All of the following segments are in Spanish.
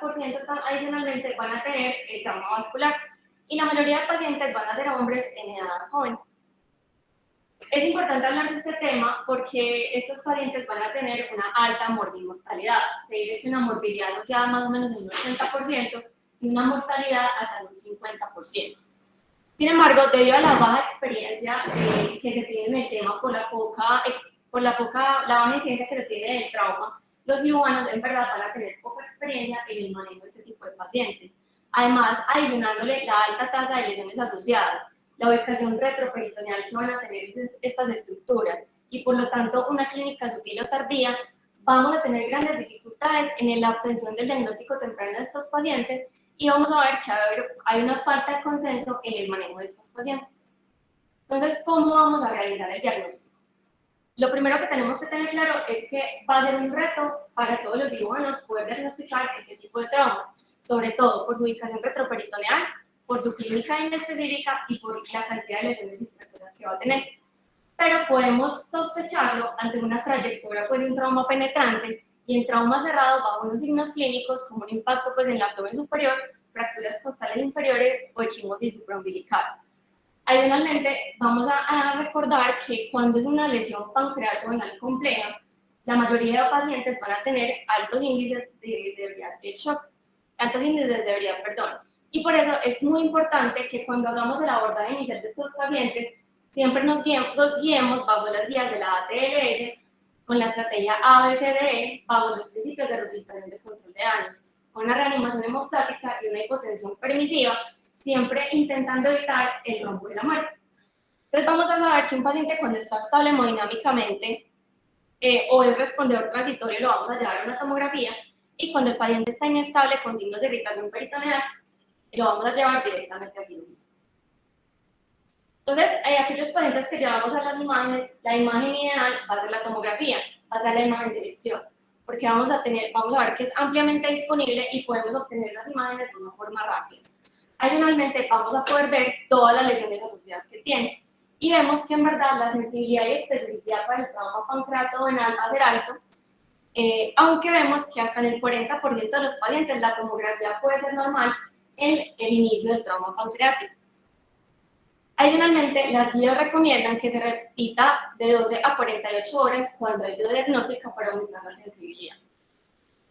adicionalmente van a tener trauma vascular y la mayoría de pacientes van a ser hombres en edad joven. Es importante hablar de este tema porque estos pacientes van a tener una alta mortalidad. Se dice que una morbilidad asociada más o menos en un 80% y una mortalidad hasta un 50%. Sin embargo, debido a la baja experiencia que se tiene en el tema por la baja incidencia que se tiene del trauma, los cirujanos en verdad van a tener poca experiencia en el manejo de este tipo de pacientes. Además, adicionándole la alta tasa de lesiones asociadas, la ubicación retroperitoneal que van a tener estas estructuras y por lo tanto una clínica sutil o tardía, vamos a tener grandes dificultades en la obtención del diagnóstico temprano de estos pacientes y vamos a ver que hay una falta de consenso en el manejo de estos pacientes. Entonces, ¿cómo vamos a realizar el diagnóstico? Lo primero que tenemos que tener claro es que va a ser un reto para todos los cirujanos poder diagnosticar este tipo de traumas, sobre todo por su ubicación retroperitoneal, por su clínica inespecífica y por la cantidad de lesiones extracorporales que va a tener. Pero podemos sospecharlo ante una trayectoria de un trauma penetrante y en trauma cerrado bajo unos signos clínicos como un impacto en el abdomen superior, fracturas costales inferiores o equimosis supraumbilical. Adicionalmente, vamos a recordar que cuando es una lesión pancreato-venal compleja, la mayoría de pacientes van a tener altos índices de severidad del shock, y por eso es muy importante que cuando hagamos el abordaje inicial de estos pacientes, siempre nos guiemos bajo las guías de la ATLS, con la estrategia ABCDE, bajo los principios de resultación de control de daños, con una reanimación hemostática y una hipotensión permisiva, siempre intentando evitar el rombo de la muerte. Entonces vamos a saber que un paciente cuando está estable hemodinámicamente o es respondedor transitorio lo vamos a llevar a una tomografía y cuando el paciente está inestable con signos de irritación peritoneal lo vamos a llevar directamente a cirugía. Entonces, aquellos pacientes que llevamos a las imágenes, la imagen ideal va a ser la tomografía, va a ser la imagen de dirección, porque vamos a ver que es ampliamente disponible y podemos obtener las imágenes de una forma rápida. Adicionalmente, vamos a poder ver todas las lesiones asociadas que tiene. Y vemos que en verdad la sensibilidad y especificidad para el trauma pancreato-venal va a ser alto, aunque vemos que hasta en el 40% de los pacientes la tomografía puede ser normal en el inicio del trauma pancreático. Adicionalmente, las guías recomiendan que se repita de 12 a 48 horas cuando hay duda diagnóstica para aumentar la sensibilidad.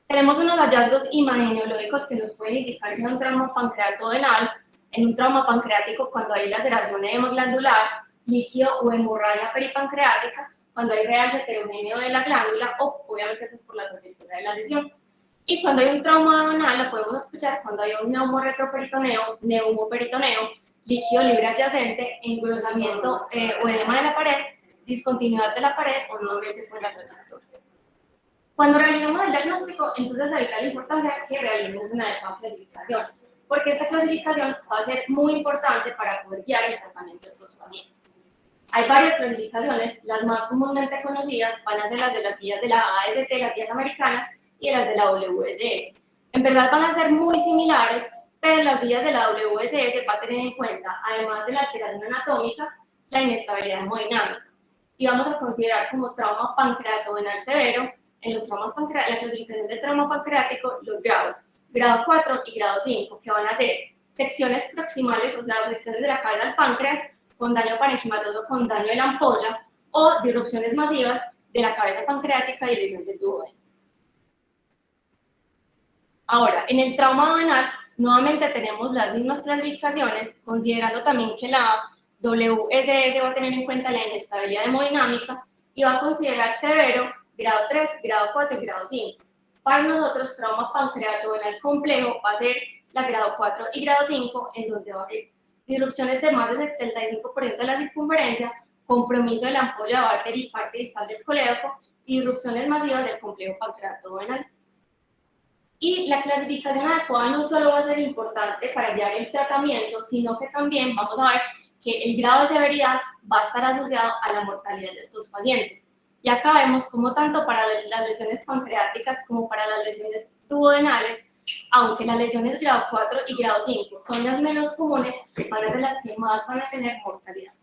Tenemos unos hallazgos imageneológicos que nos pueden indicar que en un trauma pancreato-venal, en un trauma pancreático cuando hay laceración hemoglandular, líquido o hemorragia peripancreática, cuando hay realce heterogéneo de la glándula o obviamente es por la trayectoria de la lesión. Y cuando hay un trauma venal, lo podemos escuchar cuando hay un neumorretroperitoneo, neumoperitoneo, líquido libre adyacente, engrosamiento o edema de la pared, discontinuidad de la pared o nuevamente con la trayectoria. Cuando realizamos el diagnóstico, entonces ahí está la importancia que realicemos una adecuada clasificación, porque esta clasificación va a ser muy importante para poder guiar el tratamiento de estos pacientes. Hay varias clasificaciones, las más comúnmente conocidas van a ser las de las guías de la AST, las guías americanas, y las de la WSS. En verdad van a ser muy similares, pero las guías de la WSS va a tener en cuenta, además de la alteración anatómica, la inestabilidad hemodinámica. Y vamos a considerar como trauma pancreato-venal severo, en los traumas pancreáticos, la clasificación de trauma pancreático, los grados, grado 4 y grado 5, que van a ser secciones proximales, o sea, secciones de la cabeza del páncreas, con daño parenquimatoso con daño de la ampolla, o disrupciones masivas de la cabeza pancreática y lesión del duodeno. Ahora, en el trauma venal, nuevamente tenemos las mismas clasificaciones, considerando también que la WSS va a tener en cuenta la inestabilidad hemodinámica y va a considerar severo, grado 3, grado 4 y grado 5. Para nosotros, trauma pancreato-venal complejo va a ser la grado 4 y grado 5, en donde va a ser disrupciones de más del 75% de la circunferencia, compromiso de la ampolla bártera y parte distal del colédoco y disrupciones masivas del complejo pancreato-venal. Y la clasificación adecuada no solo va a ser importante para guiar el tratamiento, sino que también vamos a ver que el grado de severidad va a estar asociado a la mortalidad de estos pacientes. Y acá vemos cómo tanto para las lesiones pancreáticas como para las lesiones duodenales, aunque las lesiones grado 4 y grado 5 son las menos comunes, van a ser las que más van a tener mortalidad.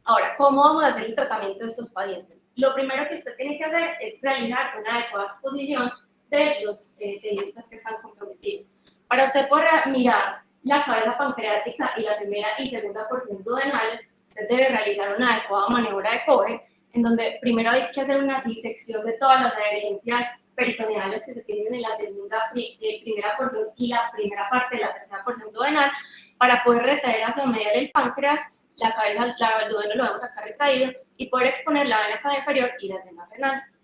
Ahora, ¿cómo vamos a hacer el tratamiento de estos pacientes? Lo primero que usted tiene que hacer es realizar una adecuada exposición de los tejidos que están comprometidos. Para usted poder mirar la cabeza pancreática y la primera y segunda porción duodenales, usted debe realizar una adecuada maniobra de Cohen, en donde primero hay que hacer una disección de todas las adherencias peritoneales que se tienen en la primera porción y la primera parte de la tercera porción duodenal, para poder retraer hacia medial el páncreas, la cabeza, el duodeno lo vamos a sacar retraído, y poder exponer la vena cava inferior y las venas renales.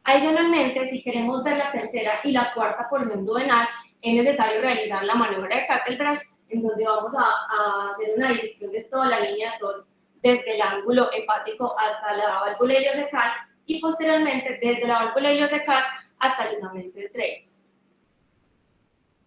Adicionalmente, si queremos ver la tercera y la cuarta porción duodenal, es necesario realizar la maniobra de Kettlebrush, en donde vamos a hacer una disección de toda la línea de Toll, desde el ángulo hepático hasta la válvula ileocecal y posteriormente desde la válvula ileocecal hasta el ligamento de Treves.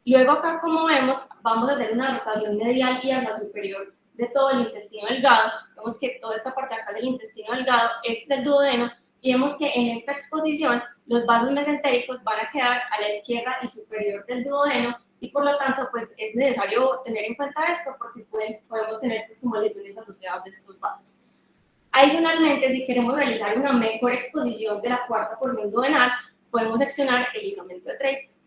Luego acá, como vemos, vamos a hacer una rotación medial y hacia superior de todo el intestino delgado. Vemos que toda esta parte acá del intestino delgado es el duodeno, y vemos que en esta exposición los vasos mesentéricos van a quedar a la izquierda y superior del duodeno, y por lo tanto pues es necesario tener en cuenta esto porque podemos tener como lesiones asociadas de estos vasos. Adicionalmente, si queremos realizar una mejor exposición de la cuarta porción duodenal, podemos seccionar el ligamento de Treves.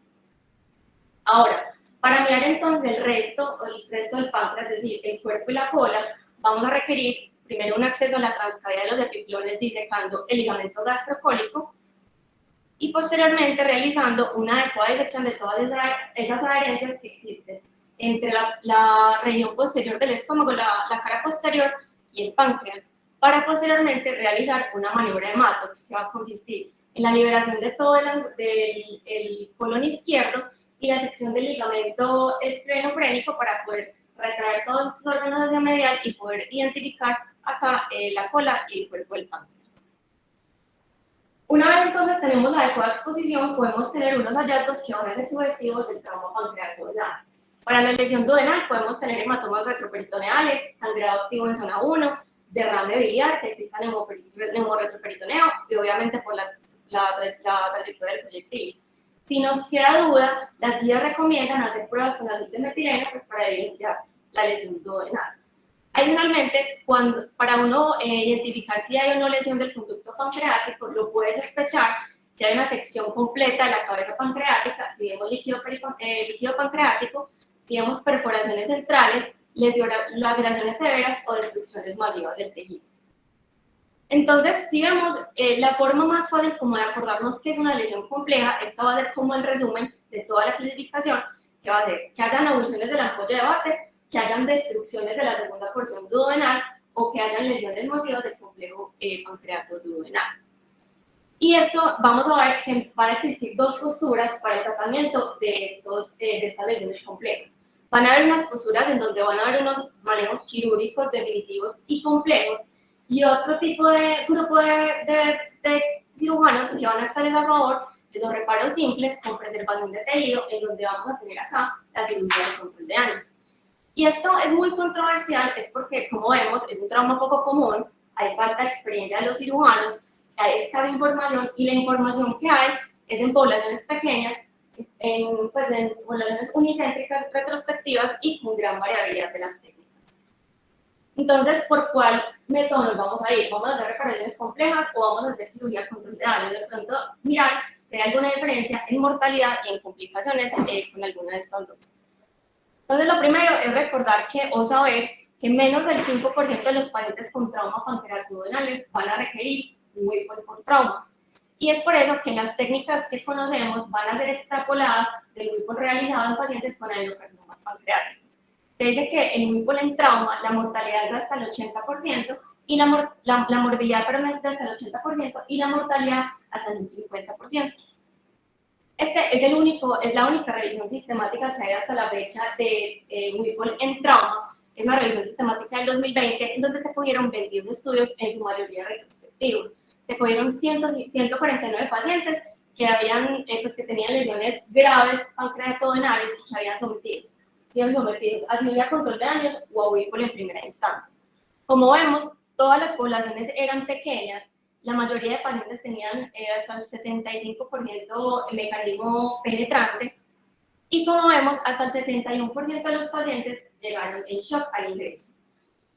Ahora, para mirar entonces el resto del páncreas, es decir, el cuerpo y la cola, vamos a requerir primero un acceso a la transcavidad de los epiplones disecando el ligamento gastrocólico y posteriormente realizando una adecuada disección de todas esas adherencias que existen entre la región posterior del estómago, la cara posterior y el páncreas, para posteriormente realizar una maniobra de Mattox que va a consistir en la liberación de todo el colon izquierdo y la sección del ligamento esplenofrénico para poder retraer todos estos órganos hacia medial y poder identificar acá la cola y el cuerpo del páncreas. Una vez entonces tenemos la adecuada exposición, podemos tener unos hallazgos que van a ser sugestivos del trauma pancreático duodenal. Para la lesión duodenal podemos tener hematomas retroperitoneales, sangrado activo en zona 1, derrame biliar, que exista neumorretroperitoneo y obviamente por la trayectoria del proyectil. Si nos queda duda, las guías recomiendan hacer pruebas con azul de metileno pues, para evidenciar la lesión duodenal. Adicionalmente, para uno identificar si hay una lesión del conducto pancreático, lo puede sospechar si hay una sección completa de la cabeza pancreática, si vemos líquido pancreático, si vemos perforaciones centrales, laceraciones severas o destrucciones masivas del tejido. Entonces, si vemos la forma más fácil como de acordarnos que es una lesión compleja, esta va a ser como el resumen de toda la clasificación, que va a ser que hayan avulsiones de la ampolla de Vater, que hayan destrucciones de la segunda porción duodenal o que hayan lesiones masivas del complejo pancreato duodenal. Y eso vamos a ver que van a existir dos posturas para el tratamiento de estas lesiones complejas. Van a haber unas posturas en donde van a haber unos manejos quirúrgicos definitivos y complejos, y otro tipo de grupo de cirujanos que van a estar a favor de los reparos simples con preservación de tejido, en donde vamos a tener acá la cirugía de control de daños. Y esto es muy controversial, es porque, como vemos, es un trauma poco común, hay falta de experiencia de los cirujanos, hay escasa información, y la información que hay es en poblaciones pequeñas, en poblaciones unicéntricas, retrospectivas y con gran variabilidad de las técnicas. Entonces, ¿por cuál método nos vamos a ir? ¿Vamos a hacer reparaciones complejas o vamos a hacer cirugía de control de daños? De pronto, mirar si hay alguna diferencia en mortalidad y en complicaciones con alguna de estas dos. Entonces, lo primero es recordar o saber que menos del 5% de los pacientes con trauma pancreático duodenales van a requerir un Whipple por trauma. Y es por eso que las técnicas que conocemos van a ser extrapoladas del Whipple realizado en pacientes con adenocarcinomas pancreáticos. Se dice que el Whipple en trauma, la mortalidad es de hasta el 80%, y la morbilidad es de hasta el 80% y la mortalidad hasta el 50%. Es la única revisión sistemática que hay hasta la fecha de Whipple en trauma. Es una revisión sistemática del 2020, en donde se cogieron 21 estudios, en su mayoría retrospectivos. Se cogieron 149 pacientes que tenían lesiones graves pancreatoduodenales y que habían sido sometidos a cirugía de control de daños o a Whipple en primera instancia. Como vemos, todas las poblaciones eran pequeñas. La mayoría de pacientes tenían hasta el 65% mecanismo penetrante, y como vemos, hasta el 61% de los pacientes llegaron en shock al ingreso.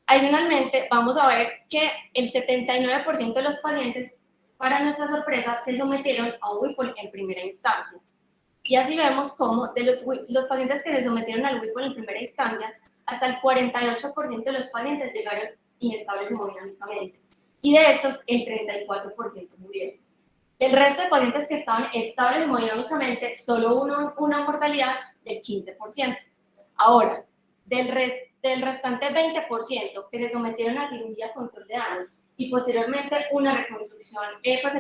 Adicionalmente, vamos a ver que el 79% de los pacientes para nuestra sorpresa, se sometieron a un Whipple en primera instancia. Y así vemos cómo de los pacientes que se sometieron al Whipple en primera instancia, hasta el 48% de los pacientes llegaron inestables hemodinámicamente. Y de estos, el 34% murieron. El resto de pacientes que estaban estables hemodinámicamente, solo una mortalidad del 15%. Ahora, del restante 20% que se sometieron a cirugía control de daños y posteriormente una reconstrucción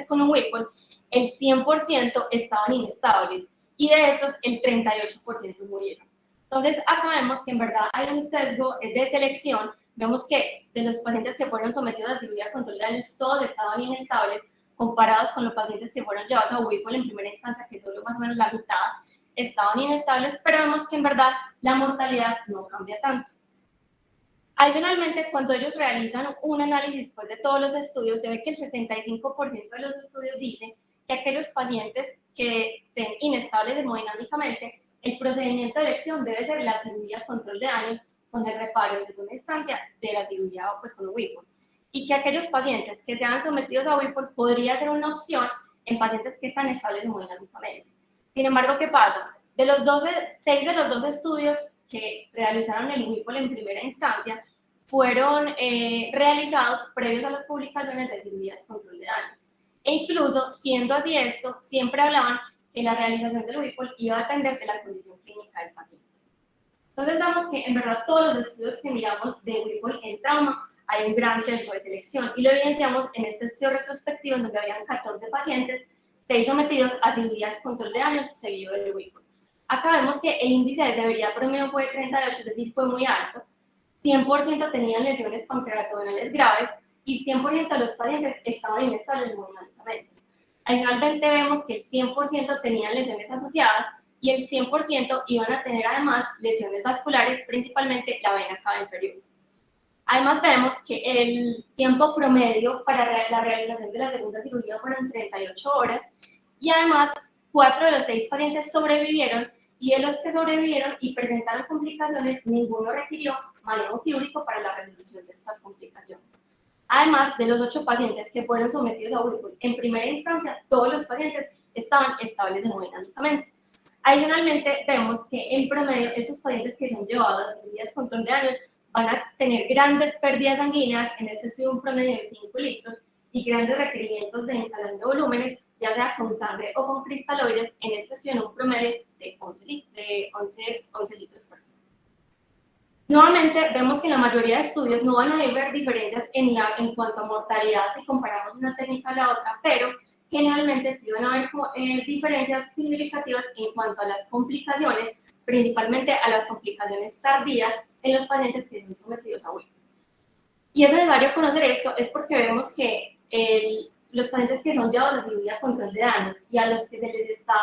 con un Whipple, el 100% estaban inestables y de estos el 38% murieron. Entonces, acá vemos que en verdad hay un sesgo de selección. Vemos que de los pacientes que fueron sometidos a cirugía control de daños, todos estaban inestables, comparados con los pacientes que fueron llevados a Whipple en primera instancia, que solo más o menos la mitad estaban inestables, pero vemos que en verdad la mortalidad no cambia tanto. Adicionalmente, cuando ellos realizan un análisis después de todos los estudios, se ve que el 65% de los estudios dicen que aquellos pacientes que estén inestables hemodinámicamente, el procedimiento de elección debe ser la cirugía control de daños con el reparo en segunda instancia de la cirugía con Whipple. Y que aquellos pacientes que sean sometidos a Whipple podría ser una opción en pacientes que están estables hemodinámicamente. Sin embargo, ¿qué pasa? De los 6 de los 12 estudios que realizaron el Whipple en primera instancia fueron realizados previos a las publicaciones de cirugías control de daños. E incluso, siendo así esto, siempre hablaban que la realización del Whipple iba a depender de la condición clínica del paciente. Entonces vemos que en verdad todos los estudios que miramos de Whipple en trauma hay un gran sesgo de selección y lo evidenciamos en este estudio retrospectivo en donde habían 14 pacientes, 6 sometidos a cirugías control de daños seguido del Whipple. Acá vemos que el índice de severidad promedio fue de 38, es decir, fue muy alto. 100% tenían lesiones pancreatonales graves y 100% de los pacientes estaban inestables hemodinámicamente. Adicionalmente vemos que el 100% tenían lesiones asociadas y el 100% iban a tener además lesiones vasculares, principalmente la vena cava inferior. Además vemos que el tiempo promedio para la realización de la segunda cirugía fueron 38 horas y además 4 de los 6 pacientes sobrevivieron y de los que sobrevivieron y presentaron complicaciones, ninguno requirió manejo quirúrgico para la resolución de estas complicaciones. Además, de los 8 pacientes que fueron sometidos a Whipple, en primera instancia, todos los pacientes estaban estables hemodinámicamente. Adicionalmente, vemos que en promedio, esos pacientes que son llevados a cirugías control de daños van a tener grandes pérdidas sanguíneas, en este estudio un promedio de 5 litros, y grandes requerimientos de instalación de volúmenes, ya sea con sangre o con cristaloides, en esta estudio un promedio de 11 litros. Nuevamente, vemos que en la mayoría de estudios no van a haber diferencias en cuanto a mortalidad si comparamos una técnica a la otra, pero generalmente sí van a haber diferencias significativas en cuanto a las complicaciones, principalmente a las complicaciones tardías en los pacientes que son sometidos a Whipple. Y es necesario conocer esto, es porque vemos que los pacientes que son llevados a cirugía control de daños y a los que se les está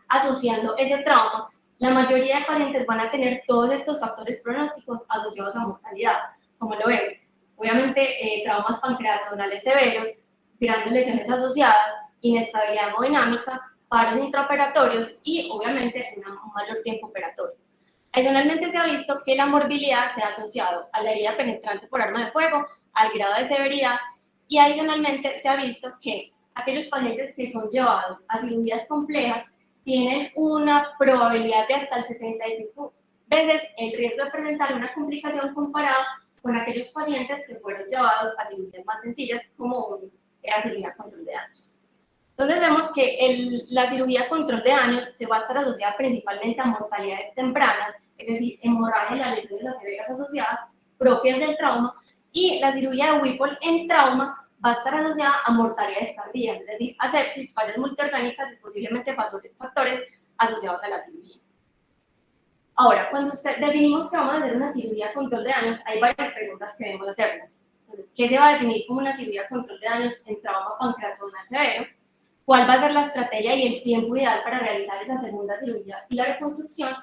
asociando ese trauma, la mayoría de pacientes van a tener todos estos factores pronósticos asociados a mortalidad, como lo ves. Obviamente, traumas pancreatonales severos, grandes lesiones asociadas, inestabilidad hemodinámica, paros intraoperatorios y, obviamente, un mayor tiempo operatorio. Adicionalmente, se ha visto que la morbilidad se ha asociado a la herida penetrante por arma de fuego, al grado de severidad, y adicionalmente se ha visto que aquellos pacientes que son llevados a cirugías complejas tienen una probabilidad de hasta el 75 veces el riesgo de presentar una complicación comparada con aquellos pacientes que fueron llevados a cirugías más sencillas como la cirugía control de daños. Entonces vemos que la cirugía control de daños se va a estar asociada principalmente a mortalidades tempranas, es decir, hemorragia y las lesiones severas asociadas propias del trauma, y la cirugía de Whipple en trauma va a estar asociada a mortalidades tardías, es decir, a sepsis, fallas multiorgánicas y posiblemente factores asociados a la cirugía. Ahora, cuando definimos que vamos a hacer una cirugía control de daños, hay varias preguntas que debemos hacernos. Entonces, ¿qué se va a definir como una cirugía control de daños en trauma pancreatonal severo? ¿Cuál va a ser la estrategia y el tiempo ideal para realizar esa segunda cirugía y la reconstrucción?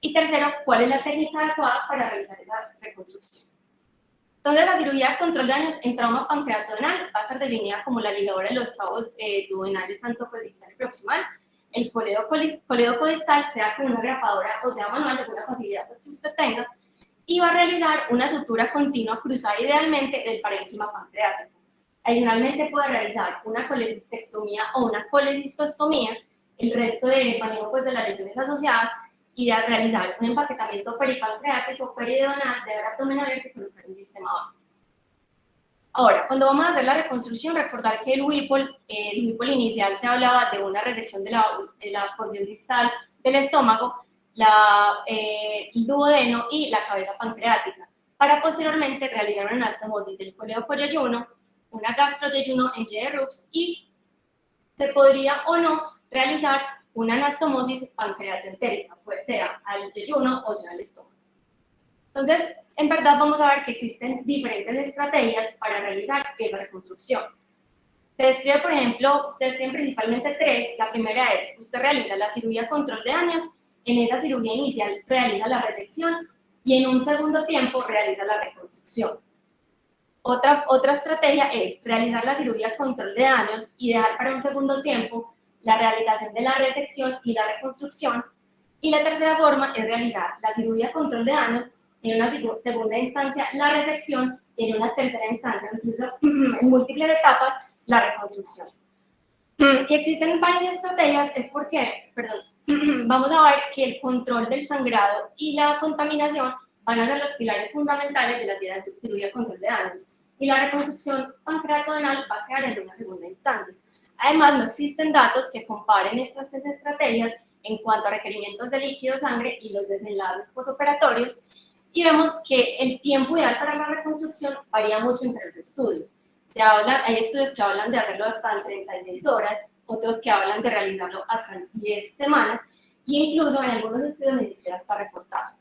Y tercero, ¿cuál es la técnica adecuada para realizar esa reconstrucción? Entonces, la cirugía de control de daños en trauma pancreatonal va a ser definida como la ligadura de los cabos duodenales, tanto distal y proximal. El coledo codistal, sea con una grapadora o sea manual, de alguna facilidad que usted tenga, y va a realizar una sutura continua cruzada idealmente del parénquima pancreático. Adicionalmente puede realizar una colecistectomía o una colecistostomía, el resto de manejo pues, de las lesiones asociadas, y de realizar un empaquetamiento peripancreático, periodontal, de abdominal y colocar un sistema óptico. Ahora, cuando vamos a hacer la reconstrucción, recordar que el Whipple inicial se hablaba de una resección de la porción distal del estómago, el duodeno y la cabeza pancreática, para posteriormente realizar una anastomosis del coledocoyayuno, una gastroyeyuno en Y-Rux, y se podría o no realizar una anastomosis pancreatoentérica, sea al yeyuno o sea al estómago. Entonces, en verdad vamos a ver que existen diferentes estrategias para realizar esa reconstrucción. Se describe, por ejemplo, principalmente tres. La primera es, usted realiza la cirugía control de daños, en esa cirugía inicial realiza la resección y en un segundo tiempo realiza la reconstrucción. Otra estrategia es realizar la cirugía control de daños y dejar para un segundo tiempo la realización de la resección y la reconstrucción. Y la tercera forma es realizar la cirugía control de daños, en una segunda instancia la resección y en una tercera instancia, incluso en múltiples etapas, la reconstrucción. Y existen varias estrategias, es porque, vamos a ver que el control del sangrado y la contaminación van a ser los pilares fundamentales de la cirugía control de daños, y la reconstrucción pancreatodenal va a quedar en una segunda instancia. Además, no existen datos que comparen estas tres estrategias en cuanto a requerimientos de líquido sangre y los desenlaces postoperatorios, y vemos que el tiempo ideal para la reconstrucción varía mucho entre los estudios. Hay estudios que hablan de hacerlo hasta en 36 horas, otros que hablan de realizarlo hasta en 10 semanas, e incluso en algunos estudios ni siquiera está reportado.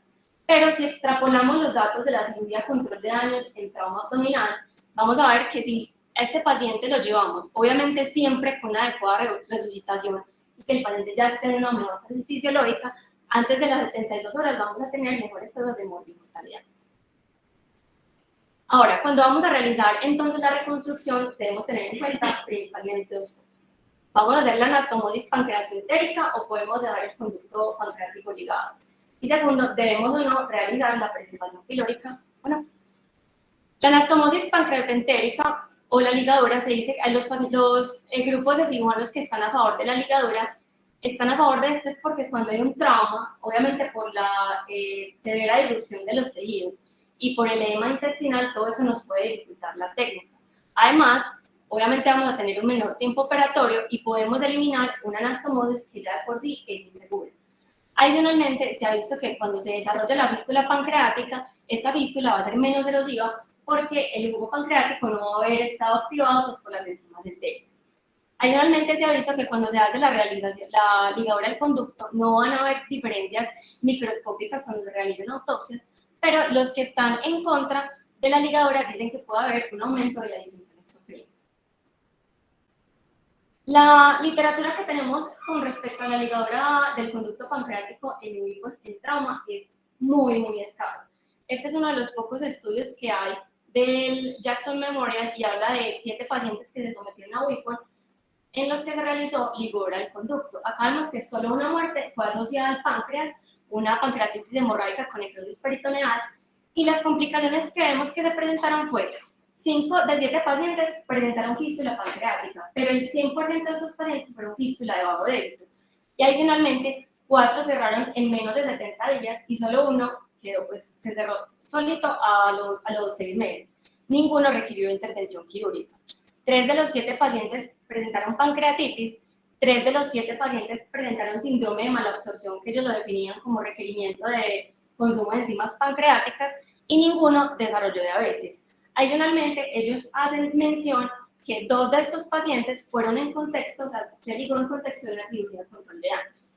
Pero si extrapolamos los datos de la cirugía control de daños en trauma abdominal, vamos a ver que si a este paciente lo llevamos, obviamente siempre con una adecuada resucitación, y que el paciente ya esté en una homeostasis fisiológica, antes de las 72 horas vamos a tener mejores tasas de mortalidad. Ahora, cuando vamos a realizar entonces la reconstrucción, debemos tener en cuenta principalmente dos cosas. Vamos a hacer la anastomosis pancreatoentérica o podemos dejar el conducto pancreático ligado. Y segundo, debemos o no realizar la preservación pilórica o no. La anastomosis pancreatoentérica o la ligadura, se dice que los grupos de cirujanos que están a favor de la ligadura están a favor de esto es porque cuando hay un trauma, obviamente por la severa disrupción de los tejidos y por el edema intestinal, todo eso nos puede dificultar la técnica. Además, obviamente vamos a tener un menor tiempo operatorio y podemos eliminar una anastomosis que ya de por sí es insegura. Adicionalmente, se ha visto que cuando se desarrolla la fístula pancreática, esta fístula va a ser menos erosiva porque el jugo pancreático no va a haber estado activado pues, por las enzimas enteras. Adicionalmente, se ha visto que cuando se hace la ligadura del conducto, no van a haber diferencias microscópicas cuando se realicen autopsias, pero los que están en contra de la ligadura dicen que puede haber un aumento de la disfunción exofílica. La literatura que tenemos con respecto a la ligadura del conducto pancreático en el trauma es muy escasa. Este es uno de los pocos estudios que hay del Jackson Memorial y habla de 7 pacientes que se sometieron a Whipple en los que se realizó ligadura del conducto. Acá vemos que solo una muerte fue asociada al páncreas, una pancreatitis hemorrágica con necrosis peritoneal, y las complicaciones que vemos que se presentaron fue 5 de 7 pacientes presentaron fístula pancreática, pero el 100% de esos pacientes fueron fístula de bajo débito. Y adicionalmente, 4 cerraron en menos de 70 días y solo uno quedó, se cerró solito a los 6 meses. Ninguno requirió intervención quirúrgica. 3 de los 7 pacientes presentaron pancreatitis, 3 de los 7 pacientes presentaron síndrome de malabsorción, que ellos lo definían como requerimiento de consumo de enzimas pancreáticas, y ninguno desarrolló diabetes. Adicionalmente, ellos hacen mención que 2 de estos pacientes fueron en contexto, o sea, se ligó en contexto de una cirugía de control de daños.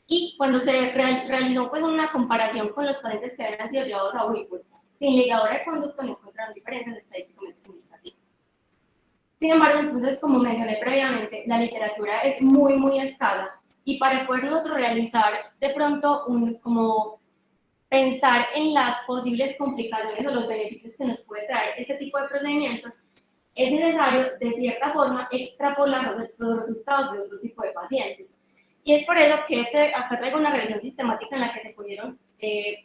Y cuando se realizó pues, una comparación con los pacientes que habían sido llevados a Whipple sin ligadura de conducto, no encontraron diferencias estadísticamente significativas. Sin embargo, entonces, como mencioné previamente, la literatura es muy escasa, y para poder nosotros realizar de pronto como pensar en las posibles complicaciones o los beneficios que nos puede traer este tipo de procedimientos, es necesario, de cierta forma, extrapolar los resultados de otro tipo de pacientes. Y es por eso que acá traigo una revisión sistemática en la que se pudieron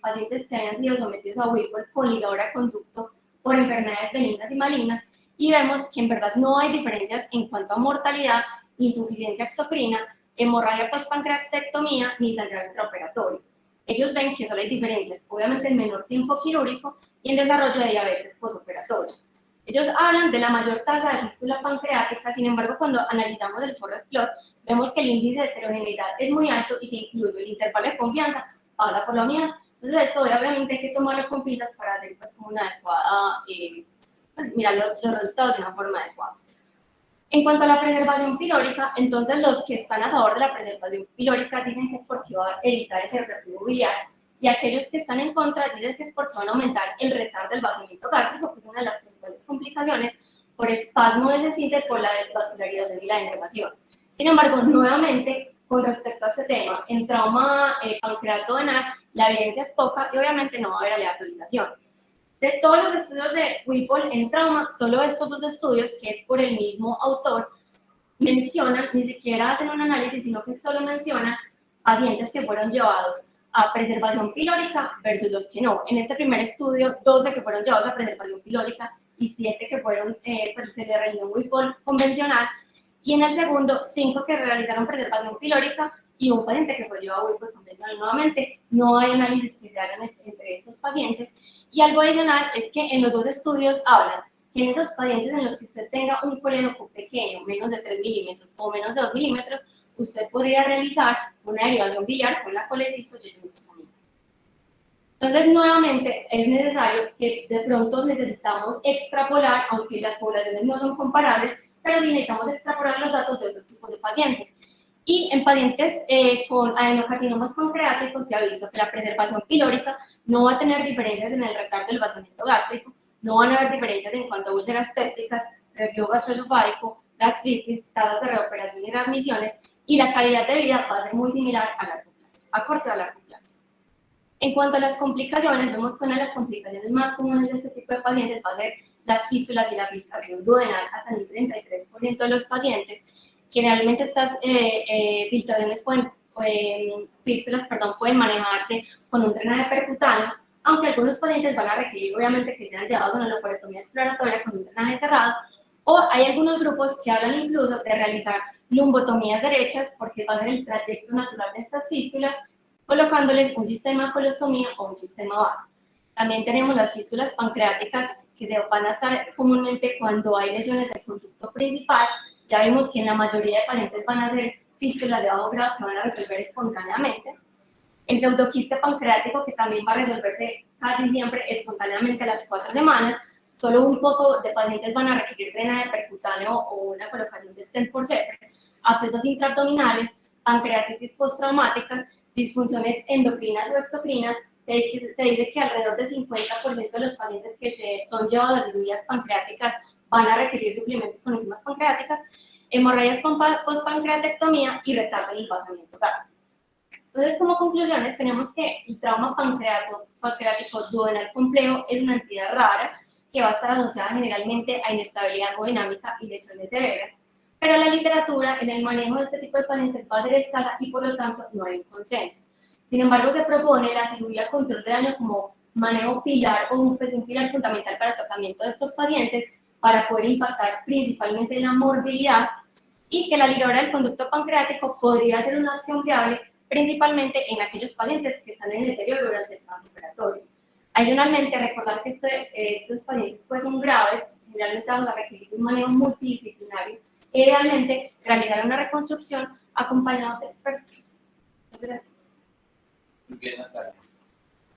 pacientes que habían sido sometidos a Whipple con ligadura de conducto por enfermedades benignas y malignas, y vemos que en verdad no hay diferencias en cuanto a mortalidad, insuficiencia exocrina, hemorragia postpancreatectomía ni sangrado intraoperatorio. Ellos ven que solo hay diferencias, obviamente en menor tiempo quirúrgico y en desarrollo de diabetes postoperatorio. Ellos hablan de la mayor tasa de fístula pancreática, sin embargo, cuando analizamos el forest plot, vemos que el índice de heterogeneidad es muy alto y que incluso el intervalo de confianza pasa por la unidad. Entonces, esto obviamente hay que tomarlo con pinzas para hacer pues, una adecuada, mirar los resultados de una forma adecuada. En cuanto a la preservación pilórica, entonces los que están a favor de la preservación pilórica dicen que es porque va a evitar ese reflujo biliar, y aquellos que están en contra dicen que es porque van a aumentar el retardo del vaciamiento gástrico, que es una de las principales complicaciones por espasmo del esfínter por la desvascularización y la inervación. Sin embargo, nuevamente, con respecto a este tema, en trauma pancreatorenal, la evidencia es poca y obviamente no va a haber aleatorización. De todos los estudios de Whipple en trauma, solo estos dos estudios, que es por el mismo autor, mencionan, ni siquiera hacen un análisis, sino que solo mencionan pacientes que fueron llevados a preservación pilórica versus los que no. En este primer estudio, 12 que fueron llevados a preservación pilórica y 7 que fueron, pues, se le realizó Whipple convencional, y en el segundo, 5 que realizaron preservación pilórica y un paciente que fue llevado a Whipple convencional. Nuevamente, no hay análisis que se hagan entre estos pacientes. Y algo adicional es que en los dos estudios hablan que en los pacientes en los que usted tenga un colédoco pequeño, menos de 3 milímetros o menos de 2 milímetros, usted podría realizar una derivación biliar con la colecistoyoyucostamina. Entonces, nuevamente, es necesario que de pronto necesitamos extrapolar, aunque las poblaciones no son comparables, pero sí necesitamos extrapolar los datos de otros tipos de pacientes. Y en pacientes con adenocarcinomas pancreáticos se ha visto que la preservación pilórica no va a tener diferencias en el retardo del vaciamiento gástrico, no van a haber diferencias en cuanto a úlceras pépticas, reflujo gastroesofágico, gastritis, tasas de reoperación y readmisiones, y la calidad de vida va a ser muy similar a largo plazo, a corto y a largo plazo. En cuanto a las complicaciones, vemos que una de las complicaciones más comunes de este tipo de pacientes va a ser las fístulas y la filtración duodenal hasta el 33% de los pacientes. Generalmente estas filtraciones pueden manejarse con un drenaje percutáneo, aunque algunos pacientes van a requerir obviamente que sean llevados a una laparotomía exploratoria con un drenaje cerrado, o hay algunos grupos que hablan incluso de realizar lumbotomías derechas porque va a ser el trayecto natural de estas fístulas, colocándoles un sistema de colostomía o un sistema bajo. También tenemos las fístulas pancreáticas que se van a estar comúnmente cuando hay lesiones del conducto principal. Ya vimos que en la mayoría de pacientes van a ser fístulas de bajo grado que van a resolver espontáneamente. El pseudoquiste pancreático, que también va a resolverse casi siempre espontáneamente a las 4 semanas. Solo un poco de pacientes van a requerir drenaje percutáneo o una colocación de stent por sepre. Abscesos intraabdominales, pancreatitis postraumáticas, disfunciones endocrinas o exocrinas. Se dice que alrededor del 50% de los pacientes que son llevados a las cirugías pancreáticas van a requerir suplementos con enzimas pancreáticas, hemorragias postpancreatectomía y retardo en el vaciamiento gástrico. Entonces, como conclusiones, tenemos que el trauma pancreático duodenal complejo es una entidad rara que va a estar asociada generalmente a inestabilidad hemodinámica y lesiones severas, pero la literatura en el manejo de este tipo de pacientes va a ser escasa y por lo tanto no hay un consenso. Sin embargo, se propone la cirugía control de daño como manejo pilar o un pilar fundamental para el tratamiento de estos pacientes para poder impactar principalmente en la morbilidad, y que la ligadura del conducto pancreático podría ser una opción viable principalmente en aquellos pacientes que están en deterioro durante el transoperatorio. Adicionalmente, recordar que estos pacientes pues, son graves, generalmente vamos a requerir un manejo multidisciplinario e idealmente realizar una reconstrucción acompañada de expertos. Muchas gracias. Muy bien, Natalia.